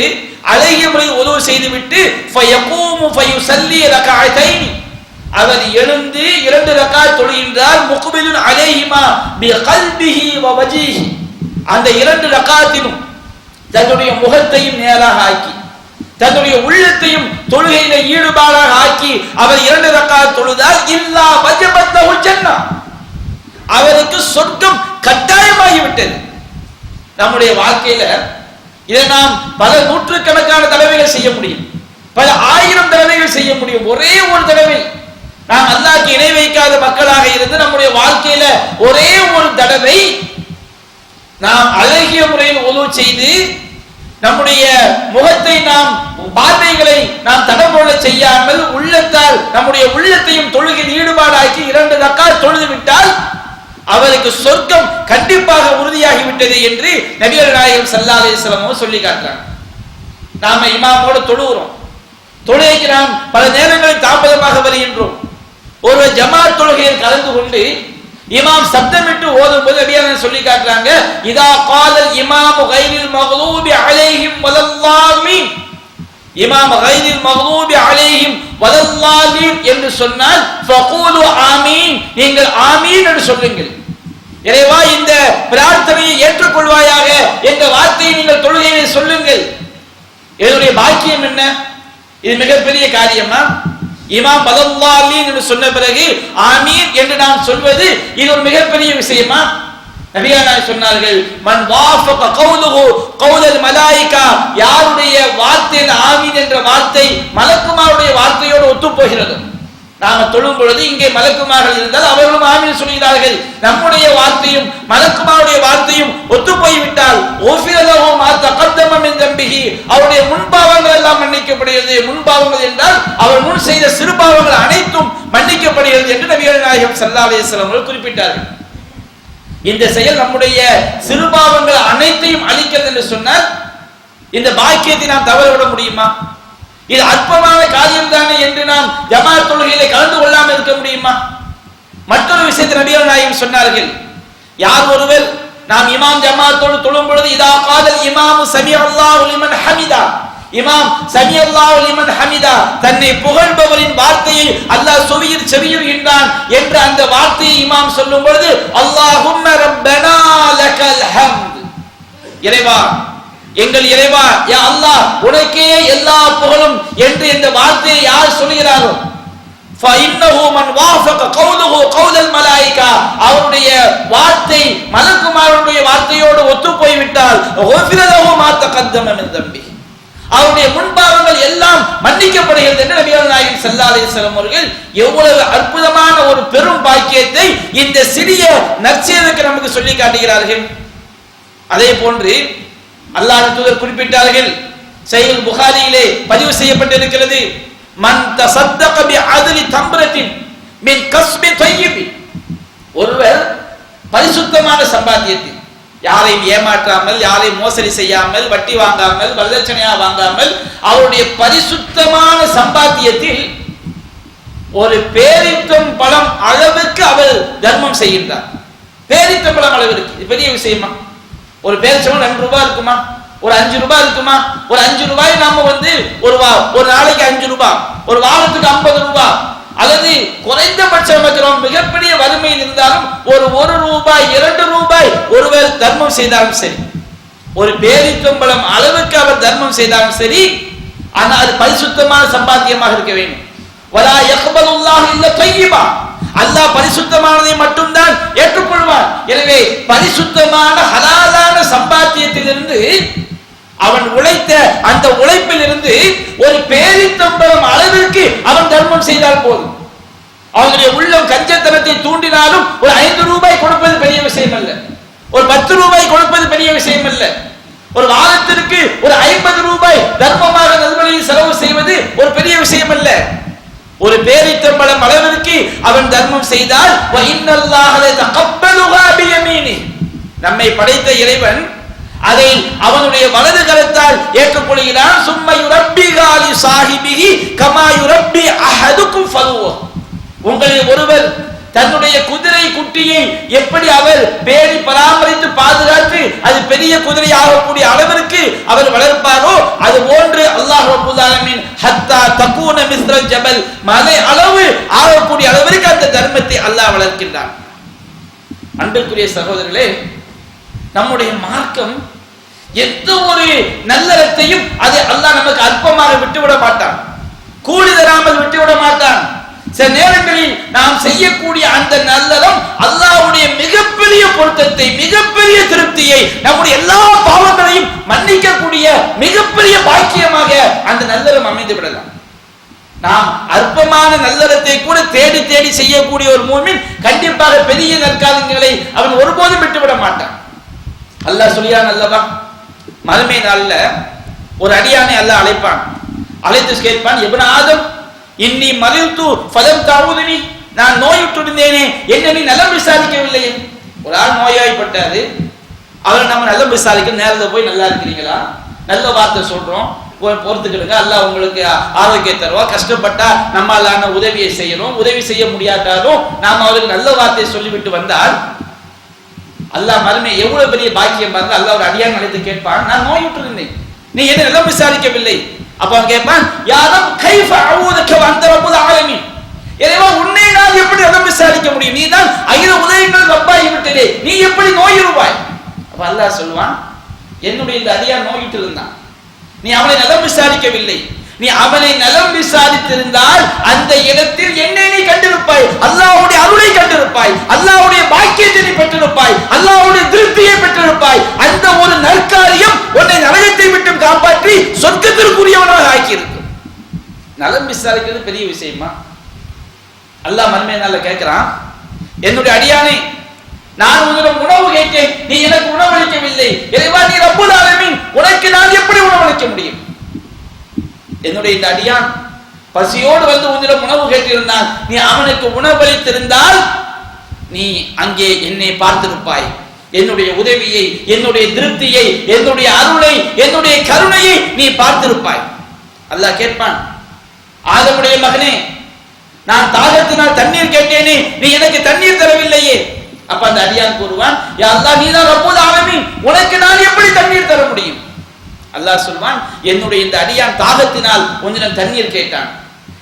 அழகிய முறையில் வுது செய்துவிட்டு ஃபயகூமு ஃபயுஸல்லி ரக்அத்தைனி, அவர் எழுந்து 2 ரக்அத் தொழுகின்றார். முக்பிலுன் அலைஹிமா பிகல்பிஹி வ வஜீஹி, அந்த 2 ரக்அத்திலும் தன்னுடைய முகத்தையும் நேராக ஆக்கி தன்னுடைய உள்ளத்தையும் தொழுகையில ஈடுபாடாக ஆக்கி அவர் 2 ரக்அத் தொழுதால் இல்லா வஜபத் லஹு ஜன்னah, அவருக்கு சொர்க்கம் கட்டாயமாகிவிட்டது. நம்முடைய வாழ்க்கையில இதை நாம் பல நூற்றுக்கணக்கான தடவைகள் செய்ய முடியும், பல 1000 தடவைகள் செய்ய முடியும். ஒரே ஒரு தடவை நாம் அல்லாஹ்க்கு இணை வைக்காத மக்களாக இருந்து நம்முடைய வாழ்க்கையில ஒரே ஒரு தடவை நாம் அழகிய முறையில் வுது செய்து நம்முடைய முகத்தை, நாம் பார்வைகளை நாம் தடபோல செய்யாமல் உள்ளத்தால் நம்முடைய உள்ளத்தையும் தொழுகையில் ஈடுபாடாக்கி 2 ரக்அத் தொழுது விட்டால் அவருக்கு சொர்க்கம் கண்டிப்பாக உறுதியாகி விட்டது என்று நபிகள் நாயகம் ஸல்லல்லாஹு அலைஹி வஸல்லம் சொல்லி காட்டுறாங்க. நாம இமாமோடு தொழுகிறோம், தொழுகைக்கு நாம் பல நேரங்களில் தாமதமாக வருகின்றோம். ஒரு ஜமாத் தொழுகையில் கலந்து கொண்டு இமாம் சப்தமிட்டு ஓதும் போது நபிகள் சொல்லி காட்டுறாங்க, இதா காலல் இமாமு கைரில் மக்லூபி அலைஹிம் வலல்லாமீன், இமாம் கைரில் மக்லூபி அலைஹிம் வலல்லாமீன் என்று சொன்னால் ஃபகூலு ஆமீன், நீங்கள் ஆமீன் என்று சொல்லுங்கள். இறைவா இந்த பிரார்த்தனையை ஏற்றுக்கொள்வாயாக என்ற வார்த்தையை நீங்கள் தொழுகையிலே சொல்லுங்கள். இதனுடைய பாக்கியம் என்ன? இது மிகப்பெரிய காரியமா? இமாம் வலல்லாமீன் என்று சொன்ன பிறகு ஆமீன் என்று நாம் சொல்வது இது ஒரு மிகப்பெரிய விஷயமா? நபிகள் சொன்னார்கள், மன் வாஃபக கௌலுஹு கௌலல் மலாயிகா, யாருடைய வார்த்தை ஆமீன் என்ற வார்த்தை மலக்குமாருடைய வார்த்தையோடு ஒத்து போகிறது. நாம தொழும் பொழுது இங்கே மலக்குமார்கள் இருந்தால் அவர்களும் ஆமீன் சொல்கிறார்கள். நம்முடைய வார்த்தையும் மலக்குமாருடைய வார்த்தையும் ஒத்து போய்விட்டால் ஓஃபிரலஹு மா தகத்தம மின் தம்பிஹி, அவருடைய முன்பாவங்கள் எல்லாம் மன்னிக்கப்படுகிறது. முன்பாவங்கள் என்றால் அவர் முன் செய்த சிறு பாவங்கள் அனைத்தும் மன்னிக்கப்படுகிறது என்று நபிகள் நாயகம் ஸல்லல்லாஹு அலைஹி வஸல்லம் அவர்கள் குறிப்பிட்டார்கள். இந்த செயல் நம்முடைய சிறுபாவங்கள் அனைத்தையும் அழிக்கிறது என்று சொன்னால் இந்த பாக்கியத்தை நாம் தவறவிட முடியுமா? இது அற்பமான காரியம் தானே என்று நாம் ஜமாத் தொழுகையிலே கலந்து கொள்ளாமல் இருக்க முடியுமா? மற்றொரு விஷயத்தை நபிகள் நாயகம் சொன்னார்கள், யார் ஒருவர் நாம் இமாம் ஜமாத்தோடு தொழும் பொழுது இதா காதல் இமாம் சமி அல்லாஹு லிமன் ஹமிதா, இமாம் சமி அல்லாஹு லிமன் ஹமிதா, தன்னை புகழ்பவரின் வார்த்தையை அல்லாஹ் செவியுகின்றான் என்ற அந்த வார்த்தையை இமாம் சொல்லும் பொழுது அல்லாஹும்ம ரப்பனா லக்கல் ஹம்த், இறைவா எங்கள் இறைவா யா அல்லாஹ் உனக்கே எல்லா புகழும் என்று இந்த வார்த்தையை யார் சொல்கிறாரோ ஃபஇன்னஹு மன் வாஃபக கௌலுஹு கௌலல் மலாயிகா, அவருடைய வார்த்தை மலக்குமாருடைய வார்த்தையோடு ஒத்து போய்விட்டால் குஃபிர லஹு மா தகத்தம மின் தம்பி, அவருடைய முன்பாவங்கள் எல்லாம் மன்னிக்கப்படுகிறது என்று நபிகள் நாயகம் ஸல்லல்லாஹு அலைஹி வஸல்லம் அவர்கள் எவ்வளவு அற்புதமான ஒரு பெரும் பாக்கியத்தை இந்த சிறிய நற்செய்திக்கு நமக்கு சொல்லி காட்டுகிறார்கள். அதே போன்று அல்லாஹ்வின் தூதர் குறிப்பிட்டார்கள், சஹீஹ் புகாரியிலே பதிவு செய்யப்பட்டிருக்கிறது, மன் தஸத்தக பிஅத்லி தம்ரத்தின் மின் கஸ்பி தய்யிப், ஒருவர் பரிசுத்தமான சம்பாத்தியத்தில் யாரையும் ஏமாற்றாமல், யாரையும் மோசடி செய்யாமல், வட்டி வாங்காமல், வரதட்சணையா வாங்காமல் அவருடைய பரிசுத்தமான சம்பாத்தியத்தில் ஒரு பேரித்தம் பழம் அளவுக்கு அவர் தர்மம் செய்கின்றார். பேரித்தம் பழம் அளவிற்கு, இது பெரிய விஷயமா? ஒரு பேரிச்சம்பழம் 2 ரூபாய் இருக்குமா? ஒரு 5 ரூபாய் இருக்குமா? ஒரு 5 ரூபாய் நாம ஒரு நாளைக்கு 5 ரூபாய், ஒரு வாரத்துக்கு 50 ரூபாய், அல்லது குறைந்தபட்சம் மிகப்பெரிய வறுமையில் இருந்தாலும் ஒரு ரூபாய் 2 ரூபாய் ஒருவர் தர்மம் செய்தாலும் சரி, ஒரு பேரித்தம்பழம் அளவுக்கு அவர் தர்மம் செய்தாலும் சரி, ஆனால் அது பரிசுத்தமான சம்பாத்தியமாக இருக்க வேண்டும். வலா யக்பலுல்லாஹு இல்லா தய்யிபா, அல்லாஹ் பரிசுத்தமானதை மட்டும்தான் ஏற்றுக்கொள்வார். எனவே பரிசுத்தமான ஹலாலான சம்பாத்தியத்திலிருந்து அவன் உழைத்த அந்த உழைப்பில் இருந்து ஒரு பேரித்தம்பழம் அளவிற்கு அவன் தர்மம் செய்தால் போதும். அவனுடைய உள்ளம் கஞ்சத்தனத்தை தூண்டினாலும் ஒரு 5 ரூபாய் கொடுப்பது பெரிய விஷயம் அல்ல, ஒரு 10 ரூபாய் கொடுப்பது பெரிய விஷயம் அல்ல, ஒரு வாரத்திற்கு ஒரு 50 ரூபாய் தர்மமாக நல்வழியில் செலவு செய்வது ஒரு பெரிய விஷயம் அல்ல. ஒரு பேரித்தம்பழம் அளவிற்கு அவன் தர்மம் செய்தால் நம்மை படைத்த இறைவன் அதை அவனுடைய வலது கரத்தால் ஏற்றுக்கொள்கிறான். சும்மா யுரப்பி காலி சாஹிபிஹி கமா யுரப்பி அஹதுக்கும் ஃபலுவ, உங்களில் ஒருவர் தன்னுடைய குதிரை குட்டியை எப்படி அவர் பேணி பராமரித்து பாதுகாத்து அது பெரிய குதிரை ஆகக்கூடிய அளவிற்கு அவர் வளர்ப்பாரோ அது போன்று அல்லாஹ் ரப்பல் ஆலமீன் ஹத்தா தகூன மிஸ்ரல் ஜபல், மலை அளவு ஆகக்கூடிய அளவிற்கு அந்த தர்மத்தை அல்லாஹ் வளர்க்கின்றான். அன்பிற்குரிய சகோதரர்களே, நம்முடைய மார்க்கம் எந்த ஒரு நல்லறத்தையும் அதை அல்லாஹ் நமக்கு அற்பமாக விட்டுவிட மாட்டான், கூலி தராமல் விட்டுவிட மாட்டான். சில நேரங்களில் நாம் செய்யக்கூடிய அந்த நல்லறம் அல்லாஹ்வுடைய மிகப்பெரிய பொருத்தத்தை, மிகப்பெரிய திருப்தியை, நம்முடைய எல்லா பாவங்களையும் மன்னிக்கக்கூடிய மிகப்பெரிய பாக்கியமாக அந்த நல்லறம் அமைந்து விடலாம். நாம் அற்பமான நல்லறத்தை கூட தேடி தேடி செய்யக்கூடிய ஒரு மூமின் கண்டிப்பாக பெரிய நற்காரியங்களை அவன் ஒருபோதும் விட்டுவிட மாட்டான். அல்லாஹ் சொல்லியான் அல்லவா, மறுமை நாள்ல ஒரு அடியானை அல்லாஹ் அழைப்பான், அழைத்து கேட்பான், இப்னு ஆதம் இன்னி மரில்து ஃபலம் தஊதுனி, நான் நோயுற்றிருந்தேனே, என்ன நீ நலம் விசாரிக்கவில்லையே. ஒரு ஆள் நோயாய்ப்பட்டாரு, அவர் நம்ம நலம் விசாரிக்க நேரத்தில் போய் நல்லா இருக்கிறீங்களா, நல்ல வார்த்தை சொல்றோம், பொறுத்துக்கிடுங்க, அல்லாஹ் உங்களுக்கு ஆரோக்கியம் தருவா, கஷ்டப்பட்டா நம்மளான உதவியை செய்யணும், உதவி செய்ய முடியாட்டாலும் நாம அவருக்கு நல்ல வார்த்தையை சொல்லிவிட்டு வந்தால் அல்லாஹ் மறுமை எவ்வளவு பெரிய பாக்கியம் பாருங்க. அல்லாஹ் ஒரு அடியான் அழைத்து கேட்பான், நான் நோயுற்றிருந்தேன், நீ என்ன நலம் விசாரிக்கவில்லை. அப்ப அவன் கேட்பான், யாரும் கைஃப அஊதுக வந்த ரப்புல் ஆலமீன், இறைவா உன்னை நான் எப்படி நலம் விசாரிக்க முடியும், நீ தான் அகில உலகங்கள் ரப்பாகி விட்டதே, நீ எப்படி நோயுறுவாய். அப்ப அல்லாஹ் சொல்வான், என்னுடைய இந்த அடியான் நோயிட்டு இருந்தான், நீ அவனை நலம் விசாரிக்கவில்லை, நீ அவனை நலம் விசாரித்திருந்தால் அந்த இடத்தில் என்னை நீ கண்டிருப்பாய், அல்லாஹ்வுடைய அருளை கண்டிருப்பாய், அல்லாஹ்வுடைய பாக்கியத்தை நீ பெற்றிருப்பாய், அல்லாஹ்வுடைய திருப்தியை பெற்றிருப்பாய். அந்த ஒரு நற்காரியம் உன்னை நரகத்தை விட்டு காப்பாற்றி சொர்க்கத்திற்குரியவனாக ஆக்கியிருக்கும். நலம் விசாரிக்கிறது பெரிய விஷயமா? அல்லாஹ் மறுமை நாள்ல கேட்கிறான், என்னுடைய அடியானே, நான் உன்னிடம் உணவு கேட்டேன், நீ எனக்கு உணவளிக்கவில்லை, இறைவா நீ ரப்புல் ஆலமீன், உனக்கு நான் எப்படி உணவளிக்க முடியும்? என்னுடைய இந்த அடியான் பசியோடு வந்து உன்னிடம் உணவு கேட்டிருந்தான், நீ அவனுக்கு உணவளித்திருந்தால் நீ அங்கே என்னை பார்த்திருப்பாய், என்னுடைய உதவியை, என்னுடைய திருப்தியை, என்னுடைய அருளை, என்னுடைய கருணையை நீ பார்த்திருப்பாய். அல்லாஹ் கேட்பான், ஆதமுடைய மகனே, நான் தாகத்தினால் தண்ணீர் கேட்டேனே, நீ எனக்கு தண்ணீர் தரவில்லையே. அப்ப அந்த அடியான் கூறுவான், யா அல்லாஹ், நீதான் ரப்புல் ஆலமீன், உனக்கு நான் எப்படி தண்ணீர் தர முடியும்? அல்லாஹ் சொல்வான், என்னுடைய இந்த அடியான் தாகத்தினால் கொஞ்சம் தண்ணீர் கேட்டான்,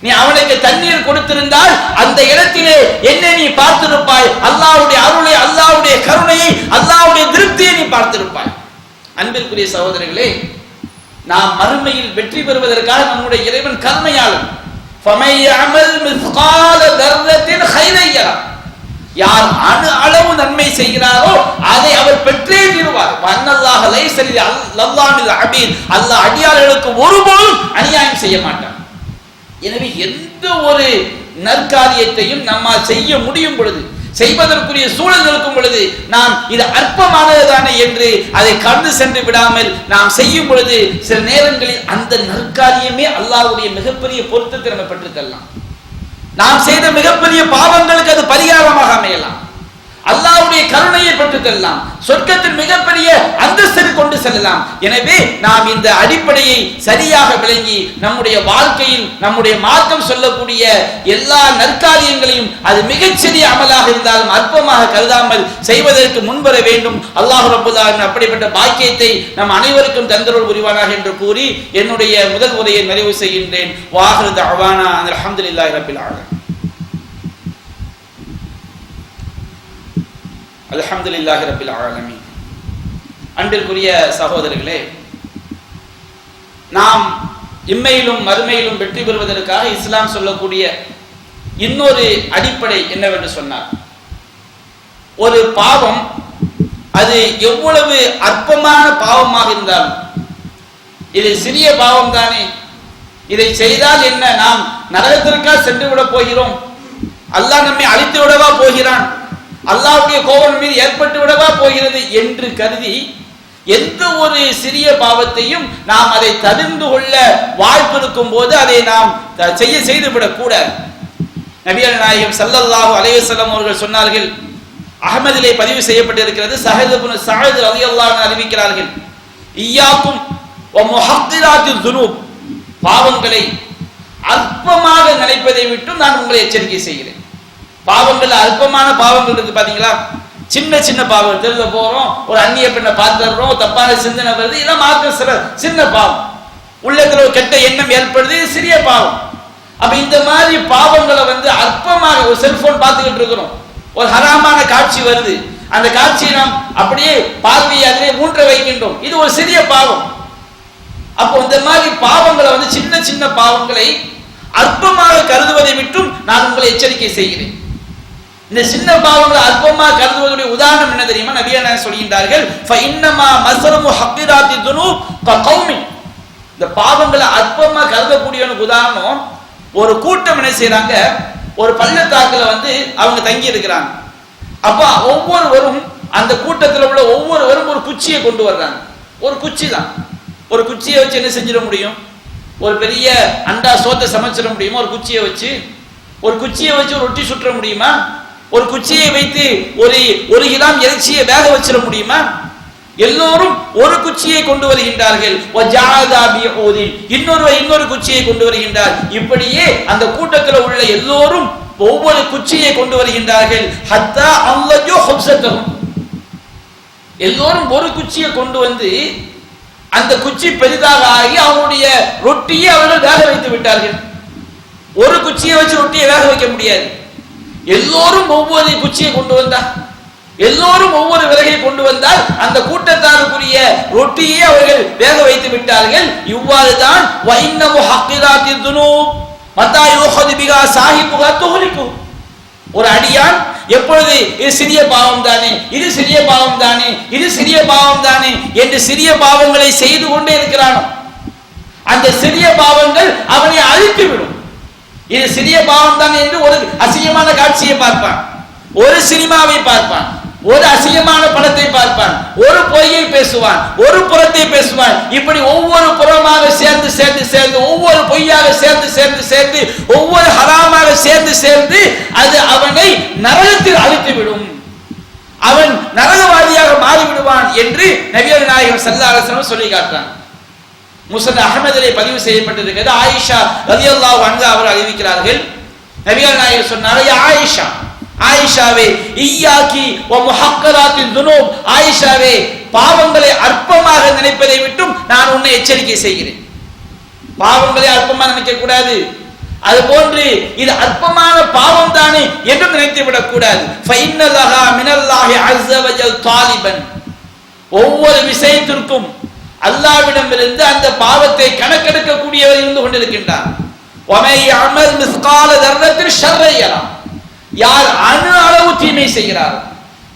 நீ அவனுக்கு தண்ணீர் கொடுத்திருந்தால் அந்த இடத்திலே என்னை நீ பார்த்திருப்பாய், அல்லாஹ்வுடைய அருளை, அல்லாஹ்வுடைய கருணையை, அல்லாஹ்வுடைய திருப்தியை நீ பார்த்திருப்பாய். அன்பிற்குரிய சகோதரர்களே, நாம் மறுமையில் வெற்றி பெறுவதற்காக நம்முடைய இறைவன் கருணையாளன். ஃபமை யஅமல் மிஸ்கால தர்ரத்தின் கைரன் யரா, யார் அணு அளவு நன்மை செய்கிறாரோ அதை அவர் பெற்றே தீருவார். வன்னல்லாஹ லைஸ லில்லாஹில் அபீத், அல்லாஹ் அடியார்களுக்கு ஒருபோதும் அநியாயம் செய்ய மாட்டான். எனவே எந்த ஒரு நற்காரியத்தையும் நம்மால் செய்ய முடியும் பொழுது, செய்வதற்குரிய சூழல் இருக்கும் பொழுது, நாம் இது அற்பமானதுதானே என்று அதை கடந்து சென்று விடாமல் நாம் செய்யும் பொழுது சில நேரங்களில் அந்த நற்காரியமே அல்லாஹ்வுடைய மிகப்பெரிய பொருத்தத்தை நம்ம பெற்றுத்தரலாம். நாம் செய்த மிகப்பெரிய பாவங்களுக்கு அது பரிகாரமாக அமையலாம். அல்லாஹ்வுடைய கருணையை பெற்றுத் தரலாம், சொர்க்கத்தின் மிகப்பெரிய அந்தஸ்திற்கு கொண்டு செல்லலாம். எனவே நாம் இந்த அடிப்படையை சரியாக விளங்கி நம்முடைய வாழ்க்கையில் நம்முடைய மார்க்கம் சொல்லக்கூடிய எல்லா நற்காரியங்களையும் அது மிகச்சிறிய அமலாக இருந்தாலும் அற்பமாக கருதாமல் செய்வதற்கு முன்வர வேண்டும். அல்லாஹ் ரப்பல் ஆலமீன் அப்படிப்பட்ட பாக்கியத்தை நம் அனைவருக்கும் தந்தருள் புரிவானாக என்று கூறி என்னுடைய முதல் உரையை நிறைவு செய்கின்றேன். வாஹிரு தஅவானா அல்ஹம்துலில்லாஹி ரப்பில் ஆலமீன். அல்ஹம்துலில்லாஹி ரப்பில் ஆலமீன். அன்பிற்குரிய சகோதரர்களே, நாம் இம்மையிலும் மறுமையிலும் வெற்றி பெறுவதற்காக இஸ்லாம் சொல்லக்கூடிய இன்னொரு அடிப்படை என்னவென்று சொன்னார், ஒரு பாவம் அது எவ்வளவு அற்பமான பாவமாக இருந்தாலும், இது சிறிய பாவம் தானே, இதை செய்தால் என்ன, நாம் நரகத்திற்கா சென்று விட போகிறோம், அல்லாஹ் நம்மை அழித்து விடவா போகிறான், அல்லாஹ்வுடைய கோபம் மீது ஏற்பட்டு விடவா போகிறது என்று கருதி எந்த ஒரு சிறிய பாவத்தையும் நாம் அதை தவிர்த்து கொள்ள வாய்ப்பு இருக்கும் போது அதை நாம் செய்துவிடக் கூடாது. நபிகள் நாயகம் ஸல்லல்லாஹு அலைஹி வஸல்லம் அவர்கள் சொன்னார்கள், அஹ்மதிலே பதிவு செய்யப்பட்டிருக்கிறது, ஸஹல் இப்னு ஸஅத் ரலியல்லாஹு அன்ஹு அறிவிக்கிறார்கள், இய்யாக்கும் வ முஹத்திராத்தில் ذுனூப், பாவங்களை அற்பமாக நினைப்பதை விட்டு நான் உங்களை எச்சரிக்கை செய்கிறேன். பாவங்கள் அற்பமான பாவங்கள் இருக்கு பாத்தீங்களா, சின்ன சின்ன பாவம், தெருல போறோம், ஒரு அந்நிய பெண்ணை பார்த்துடுறோம், தப்பான சிந்தனை வருது, இதெல்லாம் மார்க்க சின்ன பாவம், உள்ளத்துல ஒரு கெட்ட எண்ணம் ஏற்படுது, சிறிய பாவம். அப்ப இந்த மாதிரி பாவங்களை அற்பமாக, ஒரு செல்போன் பார்த்துக்கிட்டு இருக்கிறோம், ஒரு ஹராமான காட்சி வருது, அந்த காட்சியை நாம் அப்படியே பார்வையை அதிலே ஊன்ற வைக்கின்றோம், இது ஒரு சிறிய பாவம். அப்போ இந்த மாதிரி பாவங்களை சின்ன சின்ன பாவங்களை அற்பமாக கருதுவதை விட்டும் நான் உங்களை எச்சரிக்கை செய்கிறேன். இந்த சின்ன பாவங்களை அற்பமாக கருதுவதுடைய உதாரணம் என்ன தெரியுமா? நபிகள் சொல்கின்றார்கள், ஃபஇன்னமா மஸலமு ஹக்கிராத்தி துனூப் ககௌமி, இந்த பாவங்களை அற்பமா கருதக்கூடியவனுக்கு உதாரணம், ஒரு கூட்டம் என்ன செய்யறாங்க, ஒரு பள்ளத்தாக்குல அவங்க தங்கி இருக்கிறாங்க. அப்ப ஒவ்வொருவரும் அந்த கூட்டத்தில் உள்ள ஒவ்வொருவரும் ஒரு குச்சியை கொண்டு வர்றாங்க. ஒரு குச்சி தான், ஒரு குச்சியை வச்சு என்ன செஞ்சிட முடியும், ஒரு பெரிய அண்டா சோத்தை சமைச்சிட முடியுமா? ஒரு குச்சியை வச்சு ஒரு ரொட்டி சுற்ற முடியுமா? ஒரு குச்சியை வைத்து ஒரு கிராம் இறைச்சியை வேக வச்சிட முடியுமா? எல்லோரும் ஒரு குச்சியை கொண்டு வருகின்றார்கள். இன்னொரு குச்சியை கொண்டு வருகின்றார். இப்படியே அந்த கூட்டத்தில் உள்ள எல்லோரும் ஒவ்வொரு குச்சியை கொண்டு வருகின்றார்கள். ஹத்தா அல்லஜு ஹுப்ஸத்தஹும், எல்லோரும் ஒரு குச்சியை கொண்டு வந்து அந்த குச்சி பெரிதாக ஆகி அவருடைய ரொட்டியை அவர்கள் வேக வைத்து விட்டார்கள். ஒரு குச்சியை வச்சு ரொட்டியை வேக வைக்க முடியாது. எல்லோரும் ஒவ்வொரு குச்சியை கொண்டு வந்தார், எல்லோரும் ஒவ்வொரு விறகை கொண்டு வந்தால் அந்த கூட்டத்தாருக்குரிய ரொட்டியை அவர்கள் வேக வைத்து விட்டார்கள். இவ்வாறு தான் வைன்னமு ஹக்கிராத்தி துனூப் மத்தா யூஹது பிஹா சாஹிபுஹா துஹ்லிகு, ஒரு அடியான் எப்பொழுது இது சிறிய பாவம் தானே, இது சிறிய பாவம் தானே, இது சிறிய பாவம் தானே என்று சிறிய பாவங்களை செய்து கொண்டே இருக்கிறானோ, அந்த சிறிய பாவங்கள் அவனை அழித்துவிடும். இது சிறிய பாவம் தானே என்று ஒரு அசிங்கமான காட்சியை பார்ப்பான், ஒரு சினிமாவை பார்ப்பான், ஒரு அசிங்கமான படத்தை பார்ப்பான், ஒரு பொய்யை பேசுவான், ஒரு புறத்தை பேசுவான். இப்படி ஒவ்வொரு புறமாக சேர்ந்து சேர்ந்து சேர்ந்து, ஒவ்வொரு பொய்யாக சேர்ந்து சேர்ந்து சேர்ந்து, ஒவ்வொரு ஹராமாக சேர்ந்து சேர்ந்து அது அவனை நரகத்தில் அழித்துவிடும், அவன் நரகவாதியாக மாறிவிடுவான் என்று நபிகள் நாயகம் ஸல்லல்லாஹு அலைஹி வஸல்லம் சொல்லி காட்டுறான். முஸ்னத் அஹ்மதிலே பதிவு செய்யப்பட்டிருக்கிறது. ஆயிஷா ரலியல்லாஹு அன்ஹா அவர்கள் அறிவிக்கிறார்கள், நபிகள் நாயகம் சொன்னார்கள், யா ஆயிஷா ஆயிஷாவே இய்யாக்கி வ முஹக்கராத்தின் துனூப், ஆயிஷாவே பாவங்களை அற்பமாக நினைப்பதை விட்டும் நான் உன்னை எச்சரிக்கை செய்கிறேன். பாவங்களை அற்பமாக நினைக்க கூடாது. அது போன்று இது அற்பமான பாவம் தானே என்று நினைத்து விடக் கூடாது. ஃபைன்னலஹா மினல்லாஹி அஸ்ஸ வஜல் தாலிபன், ஒவ்வொரு விஷயத்திற்கும் அல்லாஹ்விடமிருந்து அந்த பாவத்தை கணக்கெடுக்க கூடியவர் இருந்து கொண்டிருக்கின்றார். வமை யஅமல் மிஸ்கால தர்ரத்தின் ஷர்ரை யரா, யார் அணு அளவு தீமை செய்கிறார்,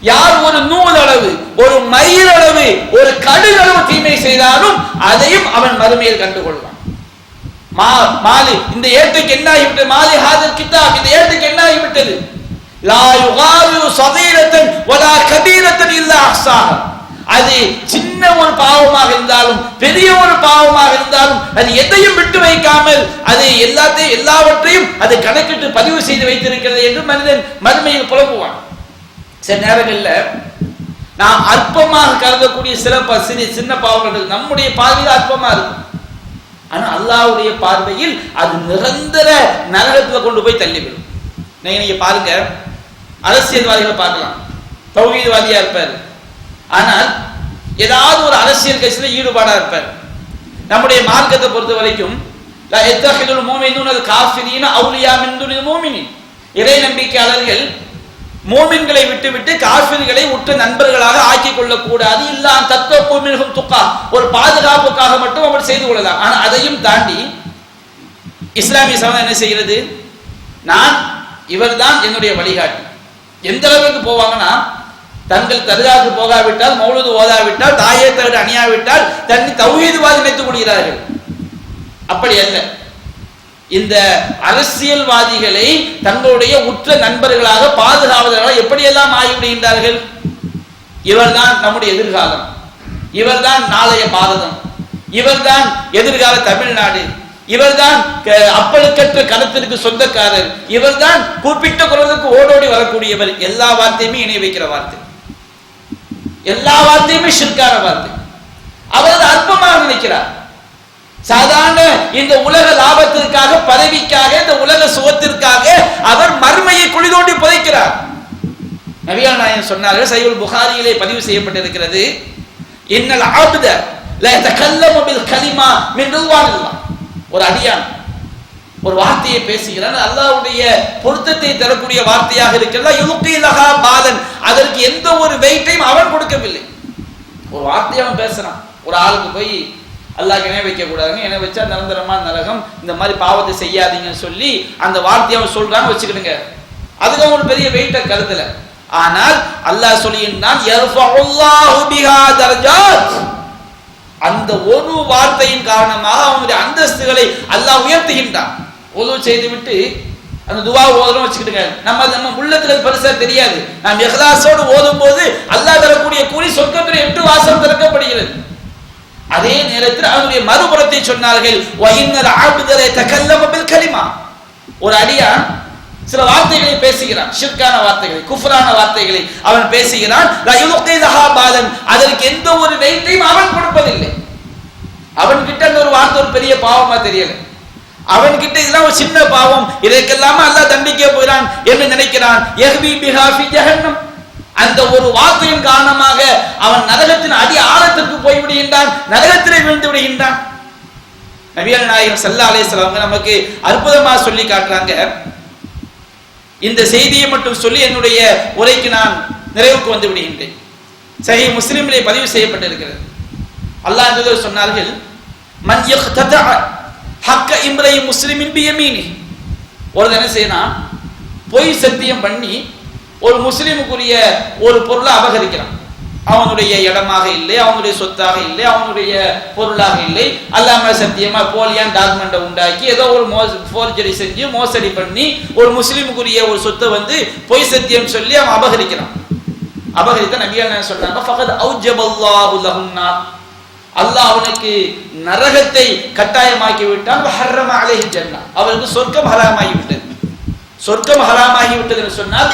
யார் ஒரு நூல் அளவு, ஒரு மயில் அளவு, ஒரு கடுகு அளவு தீமை செய்தாலும் அதையும் அவன் மறுமையில் கண்டுகொள்வான். மாலி, இந்த ஏட்டுக்கு என்ன ஆகிவிட்டது? மாலி ஹாதல் கிதாப், இந்த ஏட்டுக்கு என்ன ஆகிவிட்டது? லா யுகாவிரு சதீரத்தன் வலா கபீரத்தன் இல்லா அஹ்சாஹா, அது சின்ன ஒரு பாவமாக இருந்தாலும் பெரிய ஒரு பாவமாக இருந்தாலும் அது எதையும் விட்டு வைக்காமல் அது எல்லாவற்றையும் அது கணக்கிட்டு பதிவு செய்து வைத்திருக்கிறது என்று மனிதன் மறுமையில் புலம்புவான். சில நேரங்களில் நாம் அற்பமாக கருதக்கூடிய சின்ன பாவங்கள் நம்முடைய பார்வையில் அற்பமா இருக்கும். ஆனா அல்லாஹ்வுடைய பார்வையில் அது நிரந்தர நரகத்துல கொண்டு போய் தள்ளிவிடும். நீங்க பாருங்க, அரசியல்வாதிகளை பார்க்கலாம், தௌஹீத்வாதியா இருப்பார், ஆனால் ஏதாவது ஒரு அரசியல் கட்சியில ஈடுபாடா இருப்பார். நம்முடைய மார்க்கத்தை பொறுத்த வரைக்கும் லா யத்தஹிதுல் முஃமினூனல் காஃபிரீன அவுலியா மின் துனில் முஃமினீன், இறை நம்பிக்கையாளர்கள் மூமின்களை விட்டுவிட்டு காஃபிர்களை உற்ற நண்பர்களாக ஆக்கிக் கொள்ளக் கூடாது. இல்லா தத்தகு மின்ஹும் துகா, ஒரு பாதுகாப்புக்காக மட்டும் அவர் செய்து கொள்ளலாம். ஆனால் அதையும் தாண்டி இஸ்லாமிய சமூகம் என்ன செய்கிறது? நான் இவர்தான் என்னுடைய வழிகாட்டி. எந்த அளவுக்கு போவாங்கன்னா, தங்கள் தர்காவுக்கு போகாவிட்டால், மௌலூது ஓதாவிட்டால், தாயே தவிர அணியாவிட்டால் தன்னை தௌஹீத்வாதி நினைத்துக் கொள்கிறார்கள். அப்படி அல்ல. இந்த அரசியல்வாதிகளை தங்களுடைய உற்ற நண்பர்களாக பாதுகாவலர்களாக எப்படியெல்லாம் ஆகிவிடுகின்றார்கள். இவர்தான் நம்முடைய எதிர்காலம், இவர்தான் நாளைய பாரதம், இவர்தான் எதிர்கால தமிழ்நாடு, இவர்தான் அப்பழுக்கற்ற கருத்திற்கு சொந்தக்காரர், இவர்தான் கூப்பிட்ட குரலுக்கு ஓடோடி வரக்கூடியவர். எல்லா வார்த்தையுமே இணை வைக்கிற வார்த்தை, எல்லா வார்த்தையுமே ஷிர்கான வார்த்தை. அவர் அற்பமாக நினைக்கிறார். சாதாரண இந்த உலக லாபத்திற்காக, பதவிக்காக, இந்த உலக சுகத்திற்காக அவர் மர்மையை குழி தோண்டி புதைக்கிறார். நபிகள் நாயகம் சொன்னார்கள், சஹீஹுல் புகாரியிலே பதிவு செய்யப்பட்டிருக்கிறது, இன்னல் அப்த லா யதகல்லமு பில் கலிமா மின் ரிضوانில்லாஹ், ஒரு அடியான் ஒரு வார்த்தையை பேசுகிறான், அல்லாஹ்வுடைய பொருத்தத்தை தரக்கூடிய வார்த்தையாக இருக்கிறதா, யுல்கி லஹா பாலன், அதற்கு எந்த ஒரு வெயிட்டையும் அவன் கொடுக்கவில்லை. ஒரு வார்த்தையை அவன் பேசுறான், ஒரு ஆளுக்கு போய் அல்லாஹ் இணை வைக்க கூடாதுங்க, இணை வச்சா நிரந்தரமான நரகம், இந்த மாதிரி பாவத்தை செய்யாதீங்கன்னு சொல்லி அந்த வார்த்தையை அவன் சொல்றான்னு வச்சுக்கிடுங்க, அதுக்கு அவன் ஒரு பெரிய வெயிட்ட கருதல. ஆனால் அல்லாஹ் சொல்லியிருந்தான், யர்ஃபஉல்லாஹு பிஹா தரஜாத், அந்த ஒரு வார்த்தையின் காரணமாக அவனுடைய அந்தஸ்துகளை அல்லாஹ் உயர்த்துகின்றான். உது செய்து விட்டு அந்த துவா ஓதுறோம் வச்சுக்கிடுங்க, நம்ம உள்ளத்துல பெருசா தெரியாது. நாம் இஹ்லாஸோடு ஓதும் போது அல்லாஹ் தரக்கூடிய கூலி சொர்க்கத்துடைய 8 வாசல் திறக்கப்படுகிறது. அதே நேரத்தில் அவருடைய மறுபுறத்தை சொன்னார்கள், வஇன்னல் அப்த யதகல்லமு பில் கலிமா, ஒரு அடியான் சில வார்த்தைகளை பேசுகிறான், ஷிர்கான வார்த்தைகளை, குஃப்ரான வார்த்தைகளை அவன் பேசுகிறான். லா யுல்கி லஹா பாலன், அதற்கு எந்த ஒரு வெயிட்டையும் அவன் கொடுப்பதில்லை. அவன் கிட்ட அந்த ஒரு வார்த்தை ஒரு பெரிய பாவமா தெரியல, அவன் கிட்ட இதெல்லாம் ஒரு சின்ன பாவம், இதற்கெல்லாம் அல்லாஹ் தண்டிக்க போகிறான் என்று நினைக்கிறான். யஹ்வி பிஹா ஃபி ஜஹன்னம், அந்த ஒரு வார்த்தையின் காரணமாக அவன் நரகத்தின் அடி ஆழத்திற்கு போய் விடுகின்றான், நரகத்திலே விழுந்து விடுகின்றான். நபிகள் நாயகம் ஸல்லல்லாஹு அலைஹி வஸல்லம் நமக்கு அற்புதமாக சொல்லி காட்டுறாங்க. இந்த செய்தியை மட்டும் சொல்லி என்னுடைய உரைக்கு நான் நிறைவுக்கு வந்து விடுகின்றேன். சஹீஹ் முஸ்லிமிலே பதிவு செய்யப்பட்டிருக்கிறது. அல்லாஹ் தூதர் சொன்னார்கள், மன் யக்தத ஹக்க இம்ரை முஸ்லிமின் பியமீனி, ஒரு என்ன செய்யணும், பொய் சத்தியம் பண்ணி ஒரு முஸ்லிமுக்குரிய ஒரு பொருளை அபகரிக்கிறான். அவனுடைய இடமாக இல்லை, அவனுடைய சொத்தாக இல்லை, அவனுடைய பொருளாக இல்லை, அல்லாம சத்தியமா போலியான் டாக்குமெண்ட்டை உண்டாக்கி ஏதோ ஒரு ஃபோர்ஜரி செஞ்சு மோசடி பண்ணி ஒரு முஸ்லிமுக்குரிய ஒரு சொத்தை வந்து பொய் சத்தியம் சொல்லி அவன் அபகரிக்கிறான். அபகரித்த நபிகள் என்ன சொல்றாங்க, ஃபகத் அவ்ஜபல்லாஹு லஹுன்னா, அல்லாஹ் அவனுக்கு நரகத்தை கட்டாயமாக்கி விட்டான். ஹர்ரம அலைஹி ஜன்னா, அவருக்கு சொர்க்கம் ஹராமாகி விட்டது. சொர்க்கம் ஹராமாகி விட்டது என்று சொன்னால்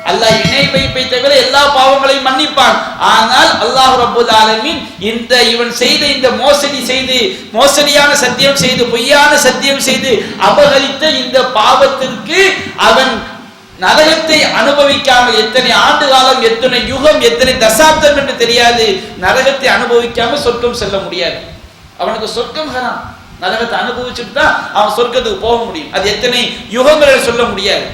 அல்லாஹ் இணை வைப்பை தவிர எல்லா பாவங்களையும் மன்னிப்பான். ஆனால் அல்லாஹ் ரப்பல் ஆலமீன் இவன் செய்த இந்த மோசடியான சத்தியம் செய்து, பொய்யான சத்தியம் செய்து அபகரித்த இந்த பாவத்திற்கு அவன் நரகத்தை அனுபவிக்காமல் எத்தனை ஆண்டு காலம், எத்தனை யுகம், எத்தனை தசாப்தம் என்று தெரியாது, நரகத்தை அனுபவிக்காமல் சொர்க்கம் செல்ல முடியாது. அவனுக்கு சொர்க்கம் ஹராம். நரகத்தை அனுபவிச்சுட்டு தான் அவன் சொர்க்கத்துக்கு போக முடியும். அது எத்தனை யுகங்கள் சொல்ல முடியாது.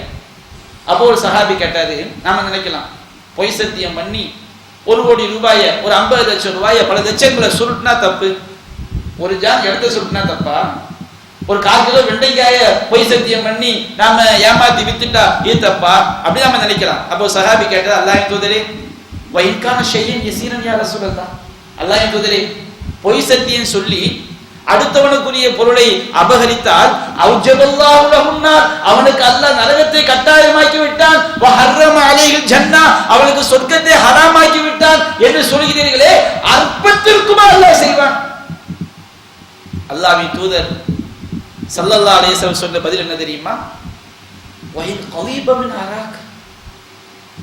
அப்போ ஒரு சஹாபி கேட்டாரு, நாம நினைக்கலாம் பொய் சத்தியம் பண்ணி 1 கோடி ரூபாயை, ஒரு 50 லட்சம் ரூபாயை, பல லட்சங்களை சுருட்டினா தப்பு, ஒரு ஜான் இடத்த சுருட்டினா தப்பா? ஒரு 1/4 கிலோ வெண்டைக்காய பொய் சத்தியம் பண்ணி நாம ஏமாத்தி வித்துட்டா இது தப்பா? அப்படி நாம நினைக்கலாம். அப்போ சஹாபி கேட்டார், அல்லாஹ்வின் தூதரே, வைன்கான ஷையன் யஸீரன் யா ரசூலல்லாஹ், அல்லாஹ்வின் தூதரே, பொய் சத்தியம் சொல்லி அடுத்தவனுக்குரிய பொருளை அபகரித்தால் அவுஜபல்லாஹு லஹுன்னார், அவனுக்கு அல்லாஹ் நரகத்தை கட்டாயமாக்கி விட்டான், வ ஹர்ரம அலைஹில் ஜன்னah, அவனுக்கு சொர்க்கத்தை ஹராமாக்கி விட்டான் என்று சொல்கிறீர்களே, அற்பத்திற்குமா அல்லாஹ் செய்வான்? அல்லாஹ்வின் தூதர் ஸல்லல்லாஹு அலைஹி வஸல்லம் சொன்ன பதில் என்ன தெரியுமா? வஹின் கலீப மின் அராக்,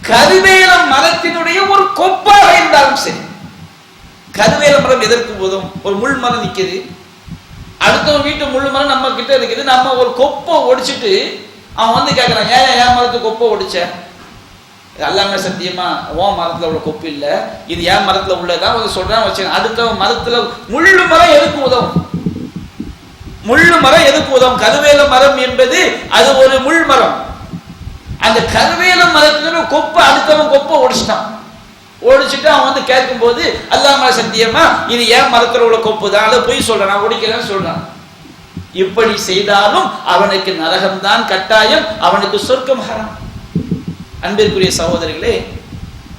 கருவேல மரத்தினுடைய ஒரு கொப்பாக இருந்தாலும் சரி. கருவேல மரம் எதற்கு போதும்? ஒரு முள் மரம் நிக்குது, அடுத்தவன் வீட்டு முள் மரம் நம்ம கிட்ட இருக்குது, நம்ம ஒரு கொப்பை ஒடிச்சிட்டு அவன் வந்து கேட்கறான், ஏன் மரத்துக்கு கொப்பை ஒடிச்ச? எல்லாமே சத்தியமா உன் மரத்துல உள்ள கொப்பு இல்ல, இது என் மரத்துல உள்ளதான் வந்து சொல்றான் வச்சு. அடுத்தவன் மரத்துல முள்ளு மரம் எதுக்கு உதவும்? முள்ளு மரம் எதுக்கு உதவும்? கருவேல மரம் என்பது அது ஒரு முள் மரம். அந்த கருவேல மரத்துல கொப்பை அடுத்தவன் கொப்பை ஒடிச்சிட்டான். ஒடிச்சுட்டு அவன் வந்து கேட்கும் போது, அல்லாஹ் மேல சத்தியமா இது ஏன் மரத்துல உள்ள கொப்பு தான், அதை போய் சொல்றான், நான் ஒடிக்கிறேன்னு சொல்றான். இப்படி செய்தாலும் அவனுக்கு நரகம்தான் கட்டாயம், அவனுக்கு சொர்க்கம் ஹராம். அன்பிற்குரிய சகோதரிகளே,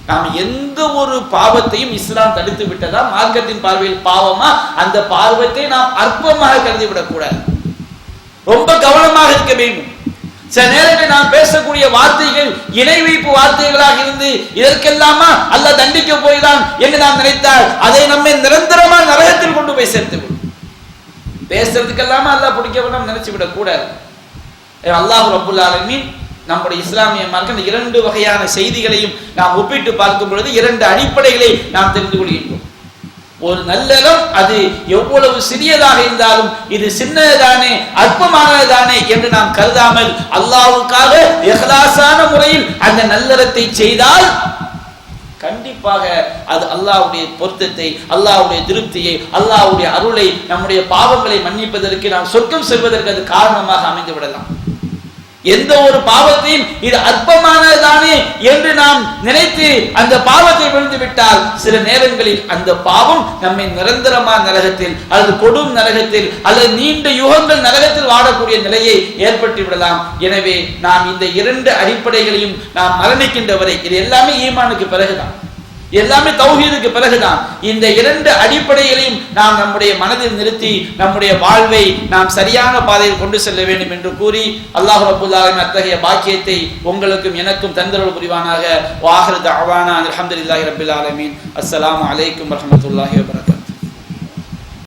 நாம் எந்த ஒரு பாவத்தையும் இஸ்லாம் தடுத்து விட்டதா? மார்க்கத்தின் பார்வையில் பாவமா? அந்த பாவத்தை நாம் அற்பமாக கருதிவிடக் கூடாது, ரொம்ப கவனமாக இருக்க வேண்டும். சில நேரத்தில் நாம் பேசக்கூடிய வார்த்தைகள் இணை வைப்பு வார்த்தைகளாக இருந்து இதற்கெல்லாமா அல்லாஹ் தண்டிக்க போய்தான் என்று நாம் நினைத்தால் அதை நம்மை நிரந்தரமா நரகத்தில் கொண்டு போய் சேர்த்துவிடும். பேசுறதுக்கெல்லாமா அல்லாஹ் பிடிக்க நாம் நினைச்சு விடக் கூடாது. அல்லாஹ் ரப்புல் ஆலமீன் நம்முடைய இஸ்லாமிய மார்க்கம் 2 வகையான செய்திகளையும் நாம் ஒப்பிட்டு பார்க்கும் பொழுது 2 அடிப்படைகளை நாம் தெரிந்து கொள்கின்றோம். ஒரு நல்லறம் அது எவ்வளவு சிறியதாக இருந்தாலும் இது சின்னதானே, அற்பமானதானே என்று நாம் கருதாமல் அல்லாஹ்வுக்காக இஹ்லாஸான முறையில் அந்த நல்லறத்தை செய்தால் கண்டிப்பாக அது அல்லாஹ்வுடைய பொருத்தத்தை, அல்லாஹ்வுடைய திருப்தியை, அல்லாஹ்வுடைய அருளை, நம்முடைய பாவங்களை மன்னிப்பதற்கு, நாம் சொர்க்கம் செல்வதற்கு அது காரணமாக அமைந்து விடலாம். எந்த ஒரு பாவத்தையும் இது அற்பமானதானே என்று நாம் நினைத்து அந்த பாவத்தை விழுந்து விட்டால் சில நேரங்களில் அந்த பாவம் நம்மை நிரந்தரமான நரகத்தில் அல்லது கொடும் நரகத்தில் அல்லது நீண்ட யுகங்கள் நரகத்தில் வாழக்கூடிய நிலையை ஏற்பட்டு விடலாம். எனவே நாம் இந்த 2 அடிப்படைகளையும் நாம் மரணிக்கின்ற வரை, இது எல்லாமே ஈமானுக்கு பிறகுதான், எல்லாமே தௌஹீதுக்கு பிறகுதான், இந்த 2 அடிப்படைகளையும் நாம் நம்முடைய மனதில் நிறுத்தி நம்முடைய வாழ்வை நாம் சரியான பாதையில் கொண்டு செல்ல வேண்டும் என்று கூறி அல்லாஹ் ரப்பல் ஆலமீன் அத்தகைய பாக்கியத்தை உங்களுக்கும் எனக்கும் தந்தருள் புரிவானாக. வ ஆகிரு தஅவானா அல்ஹம்துலில்லாஹி ரப்பில் ஆலமீன். அஸ்ஸலாமு அலைக்கும் வரஹ்மத்துல்லாஹி வபரகாத்துஹு.